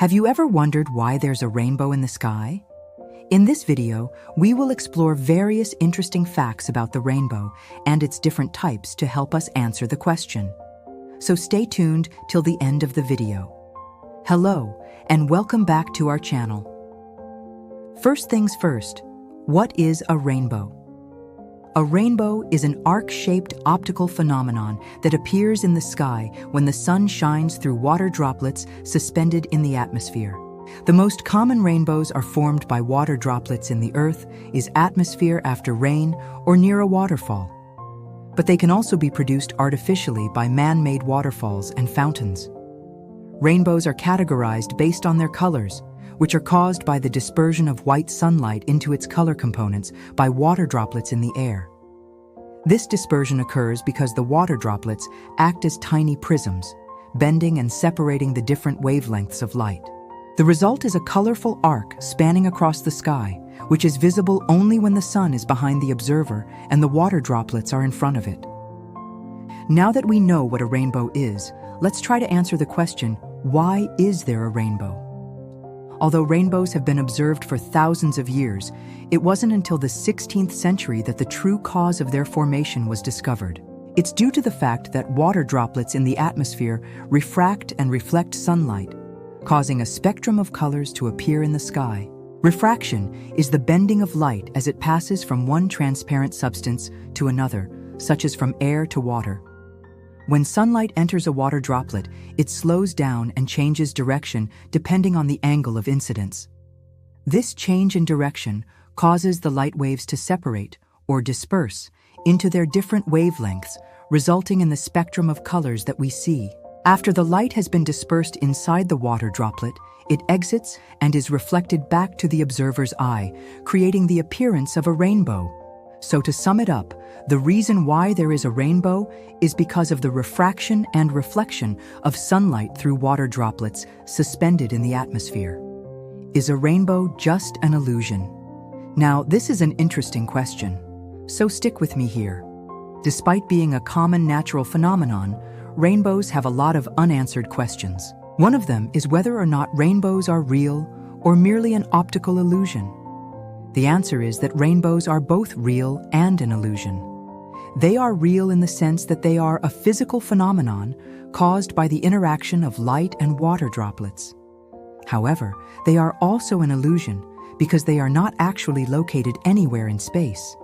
Have you ever wondered why there's a rainbow in the sky? In this video, we will explore various interesting facts about the rainbow and its different types to help us answer the question. So stay tuned till the end of the video. Hello, and welcome back to our channel. First things first, what is a rainbow? A rainbow is an arc-shaped optical phenomenon that appears in the sky when the sun shines through water droplets suspended in the atmosphere. The most common rainbows are formed by water droplets in the earth, is atmosphere after rain, or near a waterfall. But they can also be produced artificially by man-made waterfalls and fountains. Rainbows are categorized based on their colors, which are caused by the dispersion of white sunlight into its color components by water droplets in the air. This dispersion occurs because the water droplets act as tiny prisms, bending and separating the different wavelengths of light. The result is a colorful arc spanning across the sky, which is visible only when the sun is behind the observer and the water droplets are in front of it. Now that we know what a rainbow is, let's try to answer the question, why is there a rainbow? Although rainbows have been observed for thousands of years, it wasn't until the 16th century that the true cause of their formation was discovered. It's due to the fact that water droplets in the atmosphere refract and reflect sunlight, causing a spectrum of colors to appear in the sky. Refraction is the bending of light as it passes from one transparent substance to another, such as from air to water. When sunlight enters a water droplet, it slows down and changes direction depending on the angle of incidence. This change in direction causes the light waves to separate, or disperse, into their different wavelengths, resulting in the spectrum of colors that we see. After the light has been dispersed inside the water droplet, it exits and is reflected back to the observer's eye, creating the appearance of a rainbow. So to sum it up, the reason why there is a rainbow is because of the refraction and reflection of sunlight through water droplets suspended in the atmosphere. Is a rainbow just an illusion? Now, this is an interesting question, so stick with me here. Despite being a common natural phenomenon, rainbows have a lot of unanswered questions. One of them is whether or not rainbows are real or merely an optical illusion. The answer is that rainbows are both real and an illusion. They are real in the sense that they are a physical phenomenon caused by the interaction of light and water droplets. However, they are also an illusion because they are not actually located anywhere in space.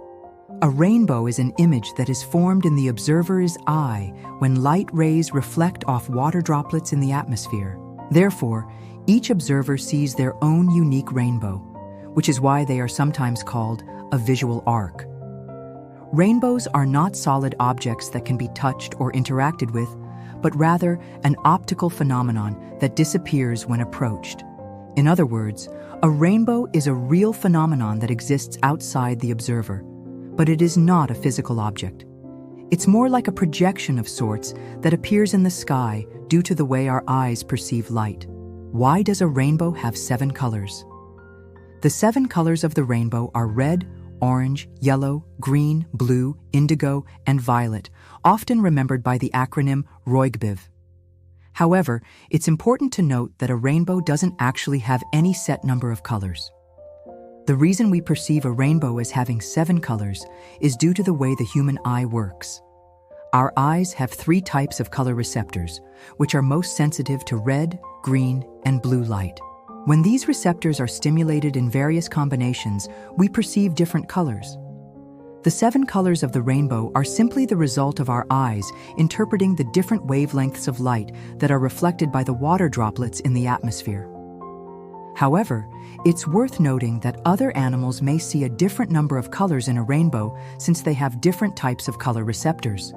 A rainbow is an image that is formed in the observer's eye when light rays reflect off water droplets in the atmosphere. Therefore, each observer sees their own unique rainbow, which is why they are sometimes called a visual arc. Rainbows are not solid objects that can be touched or interacted with, but rather an optical phenomenon that disappears when approached. In other words, a rainbow is a real phenomenon that exists outside the observer, but it is not a physical object. It's more like a projection of sorts that appears in the sky due to the way our eyes perceive light. Why does a rainbow have 7 colors? The 7 colors of the rainbow are red, orange, yellow, green, blue, indigo, and violet, often remembered by the acronym ROIGBIV. However, it's important to note that a rainbow doesn't actually have any set number of colors. The reason we perceive a rainbow as having 7 colors is due to the way the human eye works. Our eyes have 3 types of color receptors, which are most sensitive to red, green, and blue light. When these receptors are stimulated in various combinations, we perceive different colors. The 7 colors of the rainbow are simply the result of our eyes interpreting the different wavelengths of light that are reflected by the water droplets in the atmosphere. However, it's worth noting that other animals may see a different number of colors in a rainbow since they have different types of color receptors.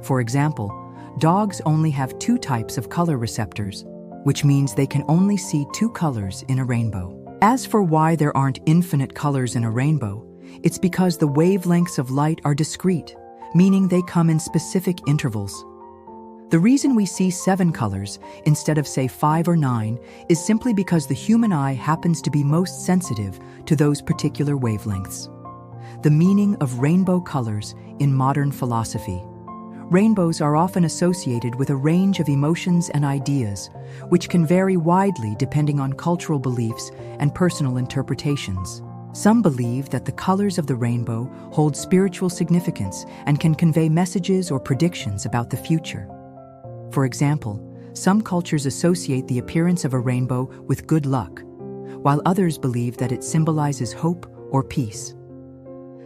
For example, dogs only have 2 types of color receptors, which means they can only see 2 colors in a rainbow. As for why there aren't infinite colors in a rainbow, it's because the wavelengths of light are discrete, meaning they come in specific intervals. The reason we see 7 colors instead of, say, 5 or 9 is simply because the human eye happens to be most sensitive to those particular wavelengths. The meaning of rainbow colors in modern philosophy. rainbows are often associated with a range of emotions and ideas, which can vary widely depending on cultural beliefs and personal interpretations. Some believe that the colors of the rainbow hold spiritual significance and can convey messages or predictions about the future. For example, some cultures associate the appearance of a rainbow with good luck, while others believe that it symbolizes hope or peace.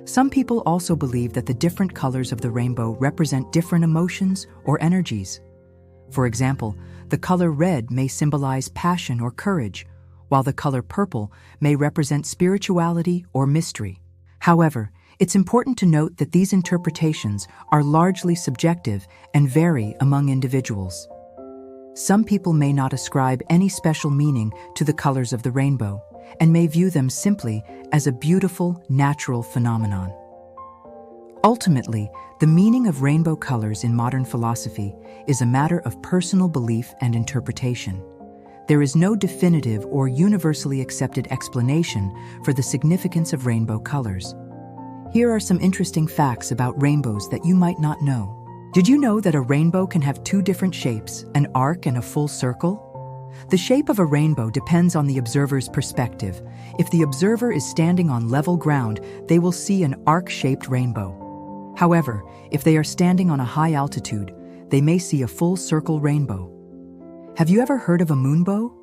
Some people also believe that the different colors of the rainbow represent different emotions or energies. For example, the color red may symbolize passion or courage, while the color purple may represent spirituality or mystery. However, it's important to note that these interpretations are largely subjective and vary among individuals. Some people may not ascribe any special meaning to the colors of the rainbow and may view them simply as a beautiful, natural phenomenon. Ultimately, the meaning of rainbow colors in modern philosophy is a matter of personal belief and interpretation. There is no definitive or universally accepted explanation for the significance of rainbow colors. Here are some interesting facts about rainbows that you might not know. Did you know that a rainbow can have two different shapes, an arc and a full circle? The shape of a rainbow depends on the observer's perspective. If the observer is standing on level ground, they will see an arc-shaped rainbow. However, if they are standing on a high altitude, they may see a full circle rainbow. Have you ever heard of a moonbow?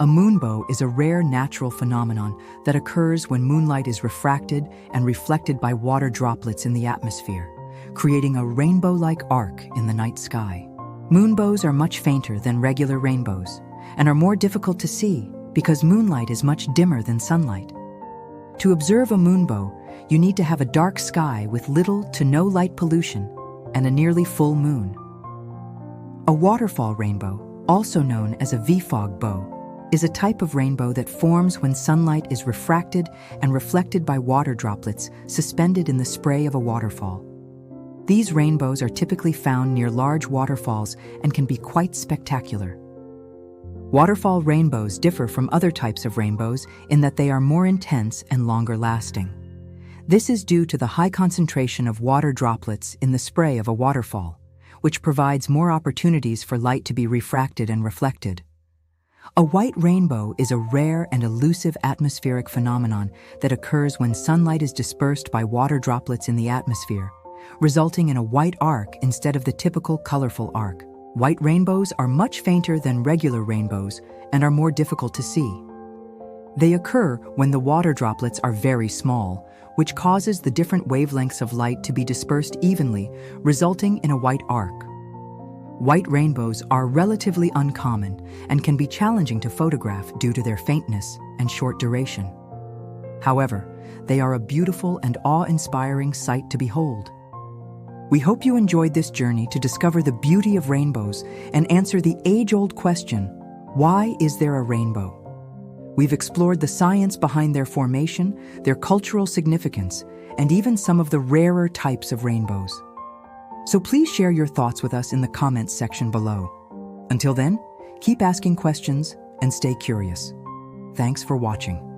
A moonbow is a rare natural phenomenon that occurs when moonlight is refracted and reflected by water droplets in the atmosphere, creating a rainbow-like arc in the night sky. Moonbows are much fainter than regular rainbows and are more difficult to see because moonlight is much dimmer than sunlight. To observe a moonbow, you need to have a dark sky with little to no light pollution and a nearly full moon. A waterfall rainbow, also known as a VFOG bow, is a type of rainbow that forms when sunlight is refracted and reflected by water droplets suspended in the spray of a waterfall. These rainbows are typically found near large waterfalls and can be quite spectacular. Waterfall rainbows differ from other types of rainbows in that they are more intense and longer lasting. This is due to the high concentration of water droplets in the spray of a waterfall, which provides more opportunities for light to be refracted and reflected. A white rainbow is a rare and elusive atmospheric phenomenon that occurs when sunlight is dispersed by water droplets in the atmosphere, resulting in a white arc instead of the typical colorful arc. White rainbows are much fainter than regular rainbows and are more difficult to see. They occur when the water droplets are very small, which causes the different wavelengths of light to be dispersed evenly, resulting in a white arc. White rainbows are relatively uncommon and can be challenging to photograph due to their faintness and short duration. However, they are a beautiful and awe-inspiring sight to behold. We hope you enjoyed this journey to discover the beauty of rainbows and answer the age-old question, why is there a rainbow? We've explored the science behind their formation, their cultural significance, and even some of the rarer types of rainbows. So please share your thoughts with us in the comments section below. Until then, keep asking questions and stay curious. Thanks for watching.